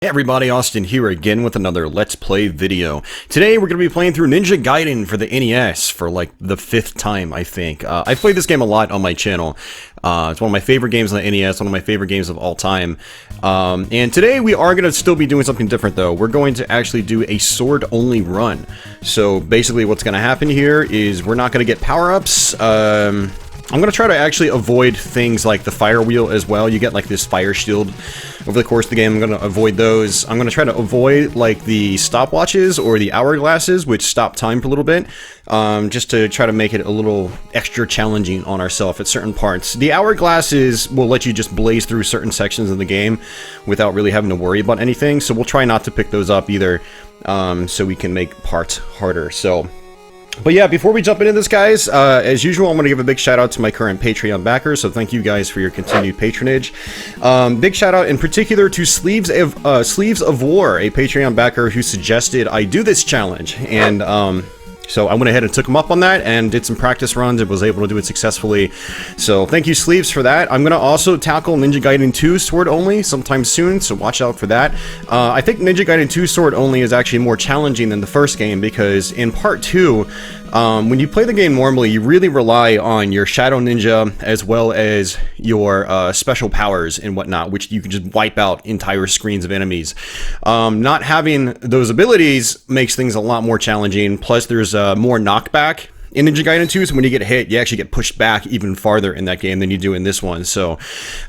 Hey everybody, Austin here again with another Let's Play video. Today we're going to be playing through Ninja Gaiden for the NES for like the 5th time, I think. I've played this game a lot on my channel. It's one of my favorite games on the NES, one of my favorite games of all time. And today we are going to still be doing something different though. We're going to actually do a sword-only run. So basically what's going to happen here is we're not going to get power-ups. I'm going to try to actually avoid things like the fire wheel as well. You get like this fire shield over the course of the game. I'm going to avoid those. I'm going to try to avoid like the stopwatches or the hourglasses, which stop time for a little bit, just to try to make it a little extra challenging on ourselves at certain parts. The hourglasses will let you just blaze through certain sections of the game without really having to worry about anything, so we'll try not to pick those up either, so we can make parts harder. But yeah, before we jump into this, guys, as usual, I'm going to give a big shout out to my current Patreon backers, so thank you guys for your continued patronage. Big shout out in particular to Sleeves of War, a Patreon backer who suggested I do this challenge, and so I went ahead and took him up on that and did some practice runs and was able to do it successfully. So thank you, Sleeves, for that. I'm going to also tackle Ninja Gaiden 2 Sword Only sometime soon, so watch out for that. I think Ninja Gaiden 2 Sword Only is actually more challenging than the first game because in Part 2, when you play the game normally, you really rely on your Shadow Ninja as well as your special powers and whatnot, which you can just wipe out entire screens of enemies. Not having those abilities makes things a lot more challenging, plus there's more knockback in Ninja Gaiden 2, so when you get hit, you actually get pushed back even farther in that game than you do in this one. So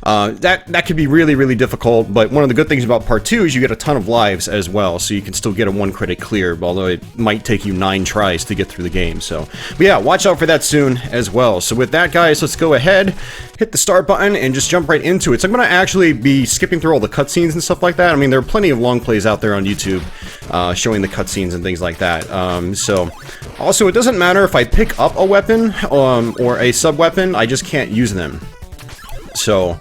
that could be really, really difficult, but one of the good things about Part 2 is you get a ton of lives as well, so you can still get a 1 credit clear, although it might take you 9 tries to get through the game. So, but yeah, watch out for that soon as well. So with that, guys, let's go ahead, hit the start button, and just jump right into it. So I'm going to actually be skipping through all the cutscenes and stuff like that. I mean, there are plenty of long plays out there on YouTube showing the cutscenes and things like that. So, also, it doesn't matter if I pick up a weapon or a sub-weapon, I just can't use them. So,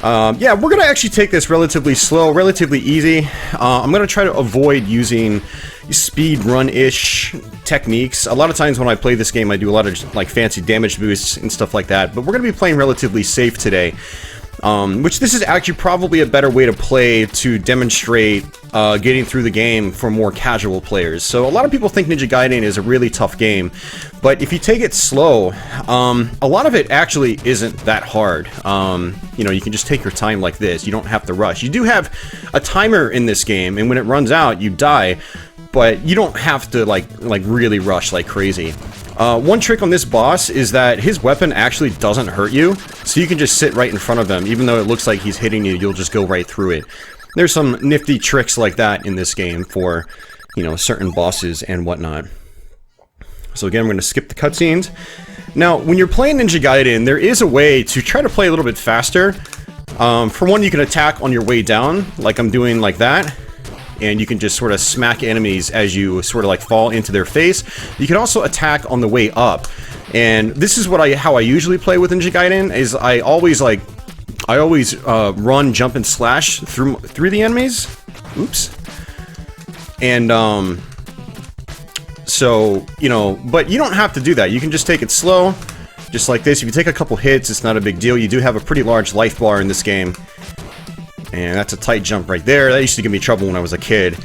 yeah, we're gonna actually take this relatively slow, relatively easy. I'm gonna try to avoid using speed run-ish techniques. A lot of times when I play this game, I do a lot of like fancy damage boosts and stuff like that, but we're gonna be playing relatively safe today. Which this is actually probably a better way to play to demonstrate getting through the game for more casual players. So a lot of people think Ninja Gaiden is a really tough game, but if you take it slow, a lot of it actually isn't that hard. You know, you can just take your time like this. You don't have to rush. You do have a timer in this game, and when it runs out, you die, but you don't have to like really rush like crazy. One trick on this boss is that his weapon actually doesn't hurt you, so you can just sit right in front of him. Even though it looks like he's hitting you, you'll just go right through it. There's some nifty tricks like that in this game for, you know, certain bosses and whatnot. So again, I'm going to skip the cutscenes. Now, when you're playing Ninja Gaiden, there is a way to try to play a little bit faster. For one, you can attack on your way down, like I'm doing like that. And you can just sort of smack enemies as you sort of like fall into their face. You can also attack on the way up. And this is how I usually play with Ninja Gaiden, is I always run, jump, and slash through the enemies. Oops. And so, you know, but you don't have to do that. You can just take it slow, just like this. If you take a couple hits, it's not a big deal. You do have a pretty large life bar in this game. And that's a tight jump right there. That used to give me trouble when I was a kid.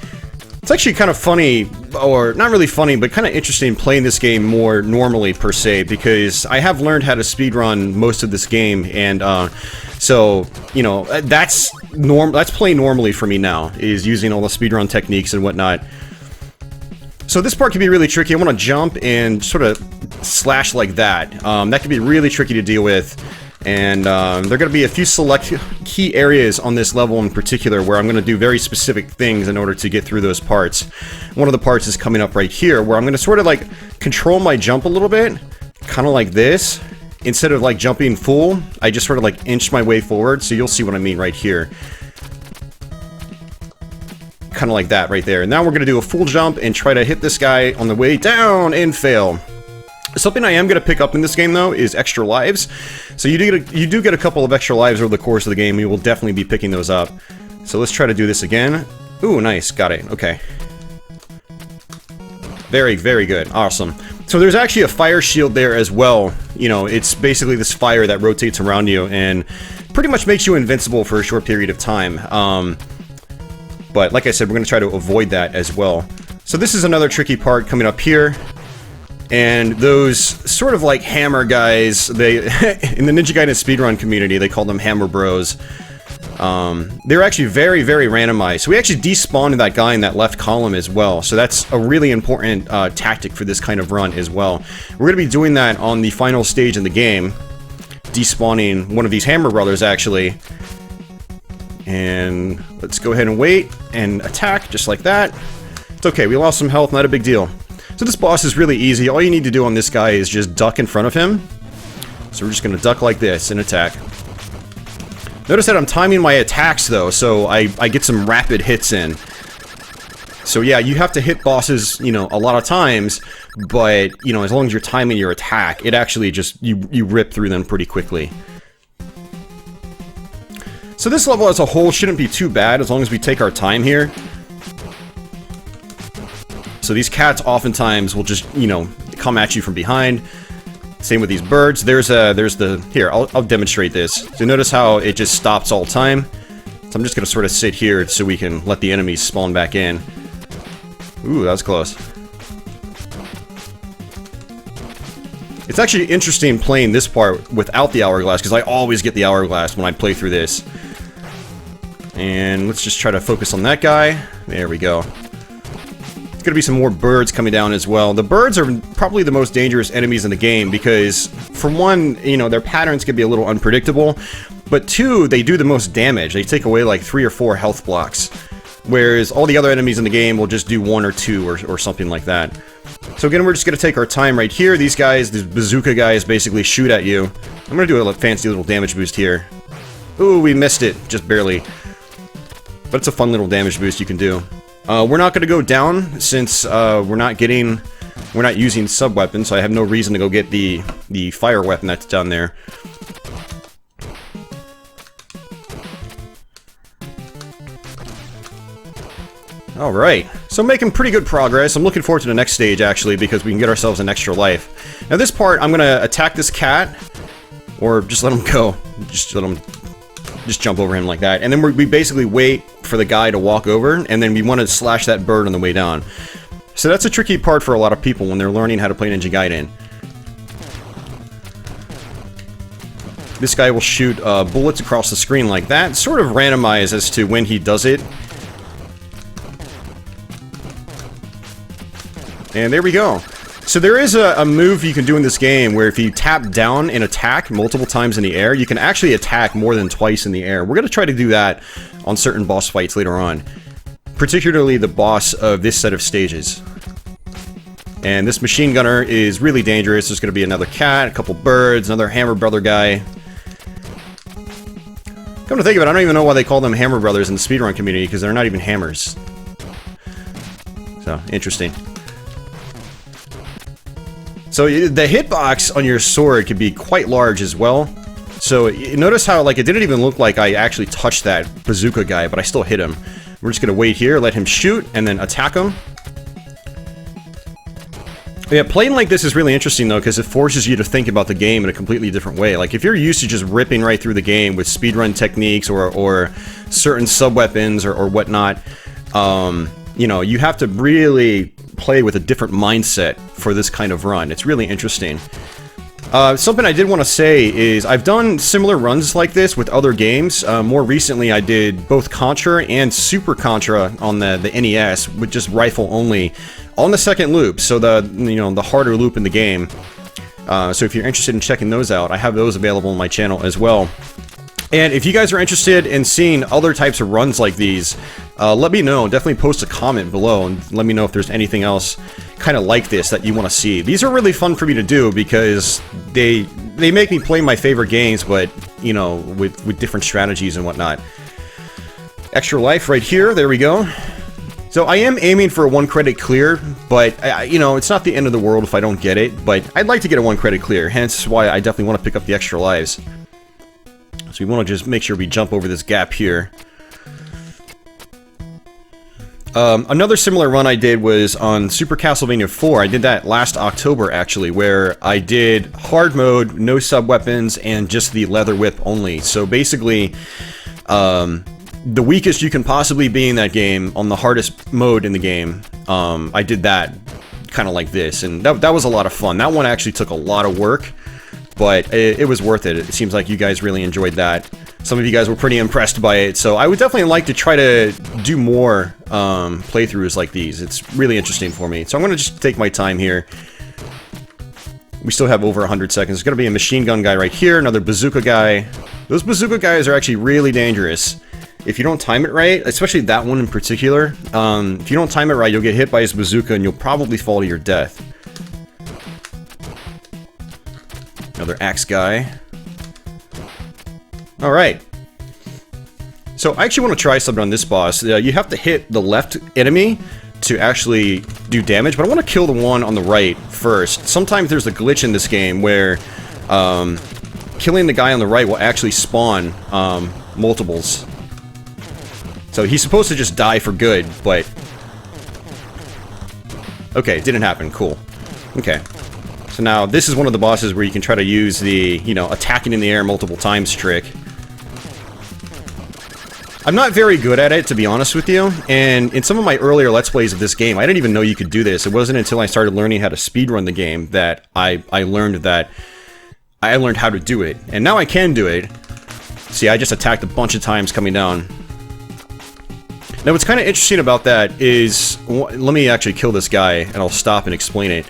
It's actually kind of funny, or not really funny, but kind of interesting playing this game more normally per se, because I have learned how to speedrun most of this game, and so, you know, that's playing normally for me now, is using all the speedrun techniques and whatnot. So this part can be really tricky. I want to jump and sort of slash like that. That can be really tricky to deal with. And there are going to be a few select key areas on this level in particular where I'm going to do very specific things in order to get through those parts. One of the parts is coming up right here, where I'm going to sort of like control my jump a little bit, kind of like this. Instead of like jumping full, I just sort of like inch my way forward, so you'll see what I mean right here. Kind of like that right there. And now we're going to do a full jump and try to hit this guy on the way down and fail. Something I am going to pick up in this game, though, is extra lives. So you do get a couple of extra lives over the course of the game. You will definitely be picking those up. So let's try to do this again. Ooh, nice. Got it. Okay. Very, very good. Awesome. So there's actually a fire shield there as well. You know, it's basically this fire that rotates around you and pretty much makes you invincible for a short period of time. But like I said, we're going to try to avoid that as well. So this is another tricky part coming up here. And those sort of like hammer guys, they in the Ninja Gaiden speedrun community, they call them hammer bros. They're actually very, very randomized. So we actually despawned that guy in that left column as well. So that's a really important tactic for this kind of run as well. We're going to be doing that on the final stage in the game. Despawning one of these hammer brothers, actually. And let's go ahead and wait and attack just like that. It's okay, we lost some health, not a big deal. So this boss is really easy. All you need to do on this guy is just duck in front of him. So we're just going to duck like this and attack. Notice that I'm timing my attacks though, so I get some rapid hits in. So yeah, you have to hit bosses, you know, a lot of times, but, you know, as long as you're timing your attack, it actually just, you rip through them pretty quickly. So this level as a whole shouldn't be too bad as long as we take our time here. So these cats oftentimes will just, you know, come at you from behind. Same with these birds. There's the... Here, I'll demonstrate this. So notice how it just stops all time. So I'm just going to sort of sit here so we can let the enemies spawn back in. Ooh, that was close. It's actually interesting playing this part without the hourglass, because I always get the hourglass when I play through this. And let's just try to focus on that guy. There we go. There's gonna be some more birds coming down as well. The birds are probably the most dangerous enemies in the game because, for one, you know, their patterns can be a little unpredictable, but two, they do the most damage. They take away like 3 or 4 health blocks, whereas all the other enemies in the game will just do 1 or 2 or something like that. So again, we're just gonna take our time right here. These guys, these bazooka guys, basically shoot at you. I'm gonna do a fancy little damage boost here. Ooh, we missed it, just barely. But it's a fun little damage boost you can do. We're not going to go down since we're not using sub-weapons, so I have no reason to go get the fire weapon that's down there. Alright, so making pretty good progress. I'm looking forward to the next stage, actually, because we can get ourselves an extra life. Now this part, I'm going to attack this cat, or just let him go. Just let him... Just jump over him like that, and then we basically wait for the guy to walk over, and then we want to slash that bird on the way down. So that's a tricky part for a lot of people when they're learning how to play Ninja Gaiden. This guy will shoot bullets across the screen like that, sort of randomized as to when he does it. And there we go. So there is a move you can do in this game where if you tap down and attack multiple times in the air, you can actually attack more than twice in the air. We're going to try to do that on certain boss fights later on. Particularly the boss of this set of stages. And this machine gunner is really dangerous. There's going to be another cat, a couple birds, another hammer brother guy. Come to think of it, I don't even know why they call them hammer brothers in the speedrun community, because they're not even hammers. So, interesting. So the hitbox on your sword can be quite large as well. So notice how, like, it didn't even look like I actually touched that bazooka guy, but I still hit him. We're just gonna wait here, let him shoot, and then attack him. Yeah, playing like this is really interesting though, because it forces you to think about the game in a completely different way. Like, if you're used to just ripping right through the game with speedrun techniques or certain sub-weapons or whatnot, you know, you have to really play with a different mindset for this kind of run. It's really interesting. Something I did want to say is I've done similar runs like this with other games. More recently, I did both Contra and Super Contra on the NES with just rifle only on the second loop, so the harder loop in the game. So if you're interested in checking those out, I have those available on my channel as well. And if you guys are interested in seeing other types of runs like these, let me know. Definitely post a comment below and let me know if there's anything else kind of like this that you want to see. These are really fun for me to do because they make me play my favorite games, but, you know, with different strategies and whatnot. Extra life right here. There we go. So I am aiming for a 1 credit clear, but, you know, it's not the end of the world if I don't get it, but I'd like to get a 1 credit clear, hence why I definitely want to pick up the extra lives. So we want to just make sure we jump over this gap here. Another similar run I did was on Super Castlevania 4. I did that last October, actually, where I did hard mode, no sub-weapons, and just the leather whip only. So basically, the weakest you can possibly be in that game, on the hardest mode in the game, I did that kind of like this, and that was a lot of fun. That one actually took a lot of work, but it was worth it. It seems like you guys really enjoyed that. Some of you guys were pretty impressed by it, so I would definitely like to try to do more playthroughs like these. It's really interesting for me. So I'm going to just take my time here. We still have over 100 seconds. There's going to be a machine gun guy right here, another bazooka guy. Those bazooka guys are actually really dangerous. If you don't time it right, especially that one in particular, if you don't time it right, you'll get hit by his bazooka and you'll probably fall to your death. Another axe guy. Alright. So I actually want to try something on this boss. You have to hit the left enemy to actually do damage, but I want to kill the one on the right first. Sometimes there's a glitch in this game where killing the guy on the right will actually spawn multiples. So he's supposed to just die for good, but... Okay, it didn't happen. Cool. Okay. So now, this is one of the bosses where you can try to use the, you know, attacking in the air multiple times trick. I'm not very good at it, to be honest with you, and in some of my earlier Let's Plays of this game, I didn't even know you could do this. It wasn't until I started learning how to speedrun the game that I learned how to do it. And now I can do it. See, I just attacked a bunch of times coming down. Now, what's kind of interesting about that is... Let me actually kill this guy, and I'll stop and explain it.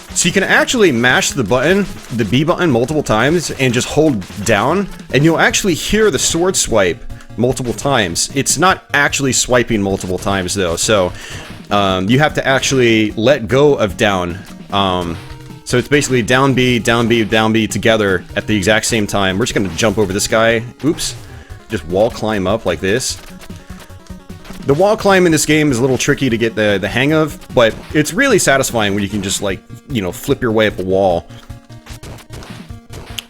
So you can actually mash the button, the B button, multiple times, and just hold down, and you'll actually hear the sword swipe multiple times. It's not actually swiping multiple times, though, so you have to actually let go of down. So it's basically down B, down B, down B together at the exact same time. We're just going to jump over this guy. Oops. Just wall climb up like this. The wall climb in this game is a little tricky to get the hang of, but it's really satisfying when you can just, like, you know, flip your way up a wall.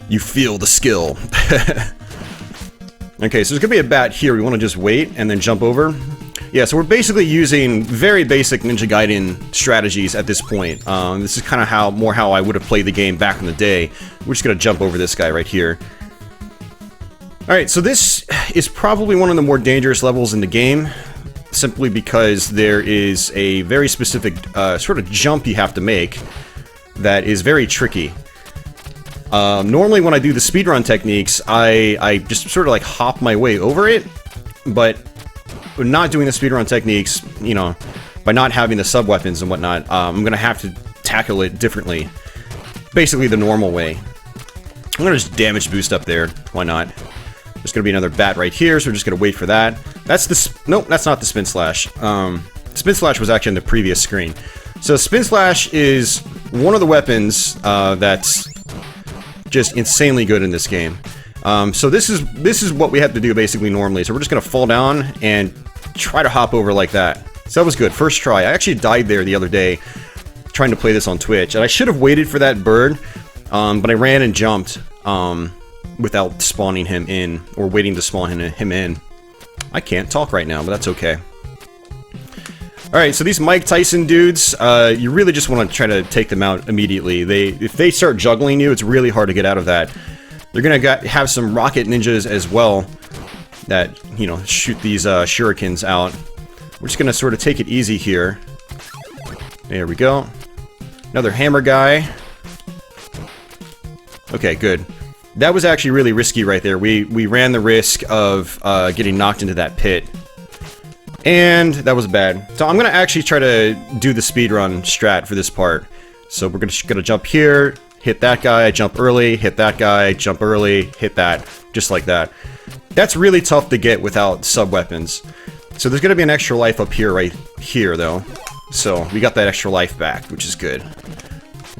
You feel the skill. Okay, so there's gonna be a bat here. We want to just wait and then jump over. Yeah, so we're basically using very basic Ninja Gaiden strategies at this point. This is kind of how I would have played the game back in the day. We're just gonna jump over this guy right here. Alright, so this is probably one of the more dangerous levels in the game, simply because there is a very specific sort of jump you have to make that is very tricky. Normally when I do the speedrun techniques, I just sort of like hop my way over it, but not doing the speedrun techniques, you know, by not having the sub-weapons and whatnot, I'm gonna have to tackle it differently. Basically the normal way. I'm gonna just damage boost up there, why not? There's gonna be another bat right here, so we're just gonna wait for that. That's the... Nope, that's not the Spin Slash. Spin Slash was actually in the previous screen. So Spin Slash is one of the weapons that's just insanely good in this game. So this is what we have to do basically normally. So we're just gonna fall down and try to hop over like that. So that was good. First try. I actually died there the other day trying to play this on Twitch, and I should have waited for that bird, but I ran and jumped without spawning him in, or waiting to spawn him in. I can't talk right now, but that's okay. Alright, so these Mike Tyson dudes, you really just want to try to take them out immediately. If they start juggling you, it's really hard to get out of that. They're gonna have some rocket ninjas as well that, you know, shoot these shurikens out. We're just gonna sort of take it easy here. There we go. Another hammer guy. Okay, good. That was actually really risky right there. We ran the risk of getting knocked into that pit. And that was bad. So I'm gonna actually try to do the speedrun strat for this part. So we're gonna jump here, hit that guy, jump early, hit that guy, jump early, hit that, just like that. That's really tough to get without sub-weapons. So there's gonna be an extra life up here, right here, though. So we got that extra life back, which is good.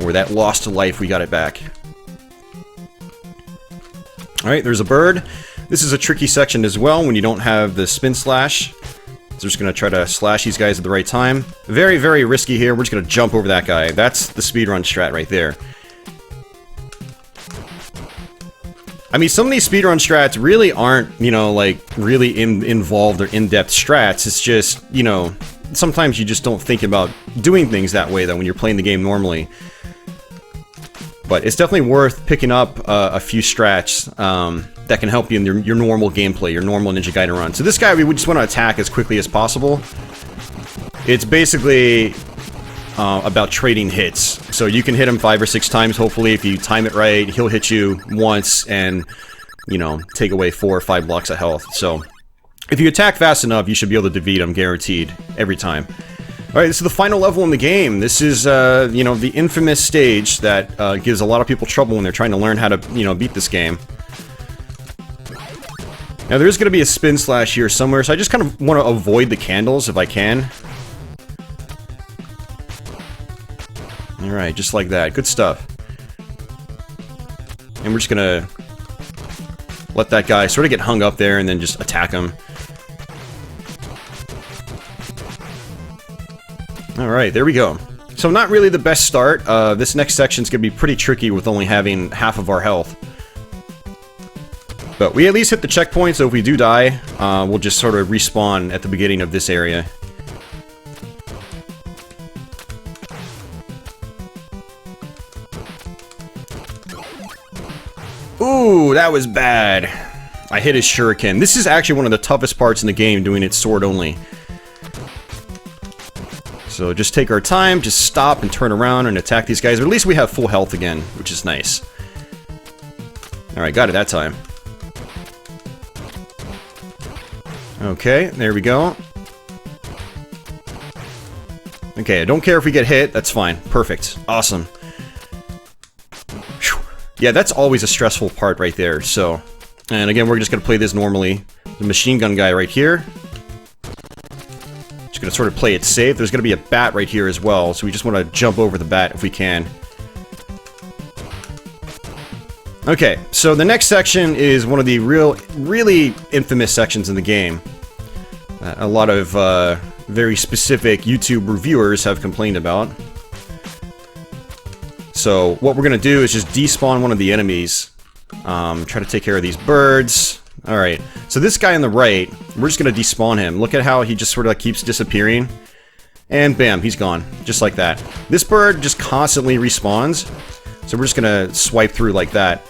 Or that lost life, we got it back. Alright, there's a bird. This is a tricky section as well when you don't have the Spin Slash. So we're just gonna try to slash these guys at the right time. Very, very risky here. We're just gonna jump over that guy. That's the speedrun strat right there. I mean, some of these speedrun strats really aren't, you know, like, really involved or in-depth strats. It's just, you know, sometimes you just don't think about doing things that way, though, when you're playing the game normally. But it's definitely worth picking up a few strats that can help you in your normal gameplay, your normal Ninja Gaiden run. So this guy, we just want to attack as quickly as possible. It's basically about trading hits. So you can hit him 5 or 6 times, hopefully, if you time it right. He'll hit you once and, you know, take away 4 or 5 blocks of health. So if you attack fast enough, you should be able to defeat him, guaranteed, every time. Alright, this is the final level in the game. This is, you know, the infamous stage that gives a lot of people trouble when they're trying to learn how to, you know, beat this game. Now, there is going to be a spin slash here somewhere, so I just kind of want to avoid the candles if I can. Alright, just like that. Good stuff. And we're just going to let that guy sort of get hung up there and then just attack him. Alright, there we go. So not really the best start. This next section's going to be pretty tricky with only having half of our health. But we at least hit the checkpoint, so if we do die, we'll just sort of respawn at the beginning of this area. Ooh, that was bad. I hit his shuriken. This is actually one of the toughest parts in the game, doing it sword only. So just take our time, just stop and turn around and attack these guys. But at least we have full health again, which is nice. Alright, got it that time. Okay, there we go. Okay, I don't care if we get hit, that's fine. Perfect. Awesome. Whew. Yeah, that's always a stressful part right there, so... And again, we're just gonna play this normally. The machine gun guy right here. Just gonna sort of play it safe. There's gonna be a bat right here as well, so we just want to jump over the bat if we can. Okay, so the next section is one of the really infamous sections in the game. A lot of very specific YouTube reviewers have complained about. So what we're gonna do is just despawn one of the enemies. Try to take care of these birds. Alright, so this guy on the right, we're just gonna despawn him. Look at how he just sort of like keeps disappearing. And bam, he's gone. Just like that. This bird just constantly respawns. So we're just gonna swipe through like that.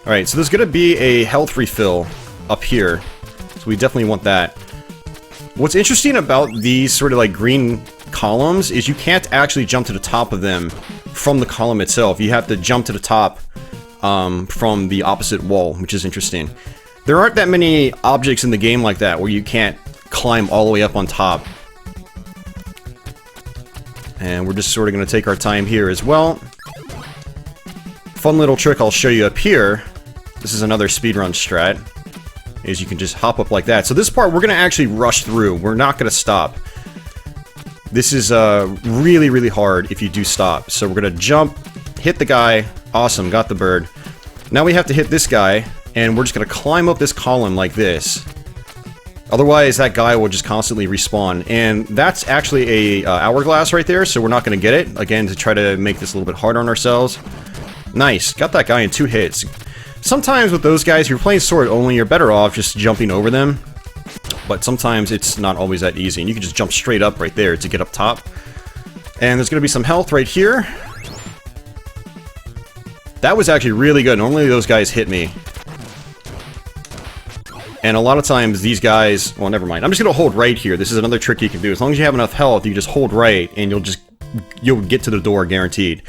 Alright, so there's gonna be a health refill up here. So we definitely want that. What's interesting about these sort of like green columns is you can't actually jump to the top of them from the column itself. You have to jump to the top from the opposite wall, which is interesting. There aren't that many objects in the game like that where you can't climb all the way up on top. And we're just sort of going to take our time here as well. Fun little trick I'll show you up here. This is another speedrun strat. Is you can just hop up like that. So this part we're going to actually rush through. We're not going to stop. This is really hard if you do stop. So we're going to jump, hit the guy. Awesome, got the bird. Now we have to hit this guy, and we're just going to climb up this column like this. Otherwise, that guy will just constantly respawn. And that's actually a hourglass right there, so we're not going to get it. Again, to try to make this a little bit harder on ourselves. Nice, got that guy in 2 hits. Sometimes with those guys, if you're playing sword only, you're better off just jumping over them. But sometimes it's not always that easy, and you can just jump straight up right there to get up top. And there's going to be some health right here. That was actually really good. Normally those guys hit me. And a lot of times these guys... Well, never mind. I'm just going to hold right here. This is another trick you can do. As long as you have enough health, you just hold right, and you'll get to the door guaranteed.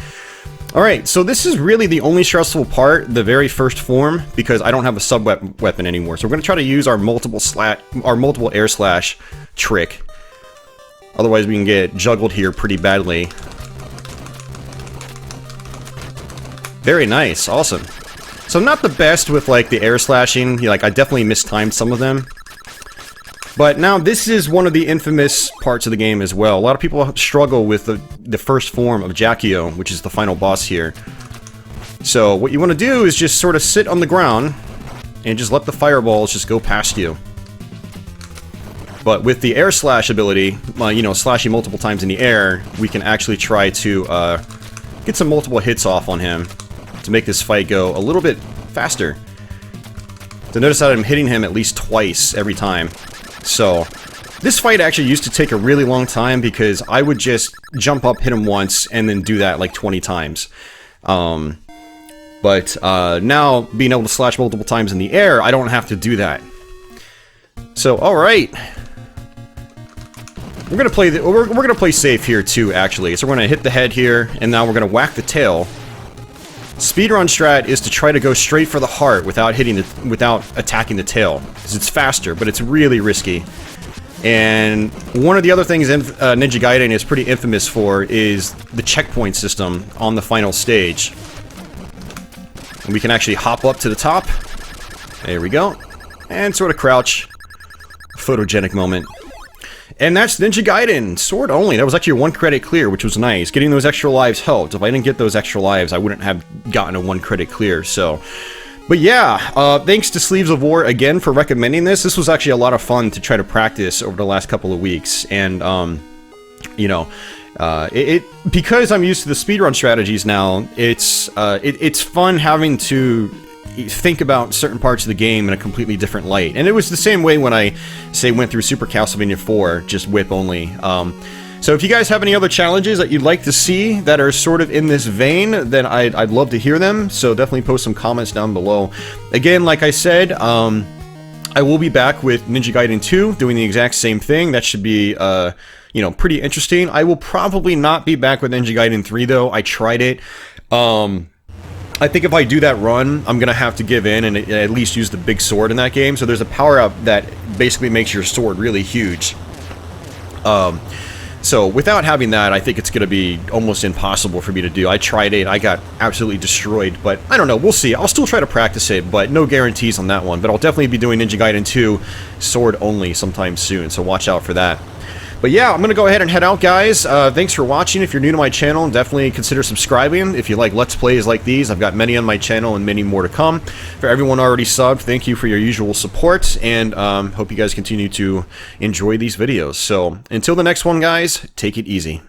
Alright, so this is really the only stressful part, the very first form, because I don't have a sub-weapon anymore. So we're going to try to use our multiple air slash trick. Otherwise we can get juggled here pretty badly. Very nice, awesome. So not the best with like the air slashing, like I definitely mistimed some of them. But now this is one of the infamous parts of the game as well. A lot of people struggle with the first form of Jakio, which is the final boss here. So what you want to do is just sort of sit on the ground and just let the fireballs just go past you. But with the air slash ability, you know, slashing multiple times in the air, we can actually try to get some multiple hits off on him to make this fight go a little bit faster. So notice that I'm hitting him at least twice every time. So, This fight actually used to take a really long time because I would just jump up, hit him once, and then do that like 20 times. But now, being able to slash multiple times in the air, I don't have to do that. So, alright. We're gonna play we're gonna play safe here too, actually. So we're gonna hit the head here, and now we're gonna whack the tail. Speedrun strat is to try to go straight for the heart without attacking the tail, because it's faster, but it's really risky. And one of the other things Ninja Gaiden is pretty infamous for is the checkpoint system on the final stage. And we can actually hop up to the top. There we go. And sort of crouch. Photogenic moment. And that's Ninja Gaiden, sword only. That was actually a 1 credit clear, which was nice. Getting those extra lives helped. If I didn't get those extra lives, I wouldn't have gotten a 1 credit clear, so... But yeah, thanks to Sleeves of War again for recommending this. This was actually a lot of fun to try to practice over the last couple of weeks. And, you know, because I'm used to the speedrun strategies now, it's fun having to think about certain parts of the game in a completely different light. And it was the same way when I, say, went through Super Castlevania 4, just whip only. So if you guys have any other challenges that you'd like to see that are sort of in this vein, then I'd love to hear them, so definitely post some comments down below. Again, like I said, I will be back with Ninja Gaiden 2, doing the exact same thing. That should be, you know, pretty interesting. I will probably not be back with Ninja Gaiden 3, though. I tried it. I think if I do that run, I'm gonna have to give in and at least use the big sword in that game. So there's a power-up that basically makes your sword really huge. So without having that, I think it's going to be almost impossible for me to do. I tried it, I got absolutely destroyed, but I don't know, we'll see. I'll still try to practice it, but no guarantees on that one. But I'll definitely be doing Ninja Gaiden 2 sword only sometime soon, so watch out for that. But yeah, I'm going to go ahead and head out, guys. Thanks for watching. If you're new to my channel, definitely consider subscribing. If you like Let's Plays like these, I've got many on my channel and many more to come. For everyone already subbed, thank you for your usual support, and hope you guys continue to enjoy these videos. So, until the next one, guys, take it easy.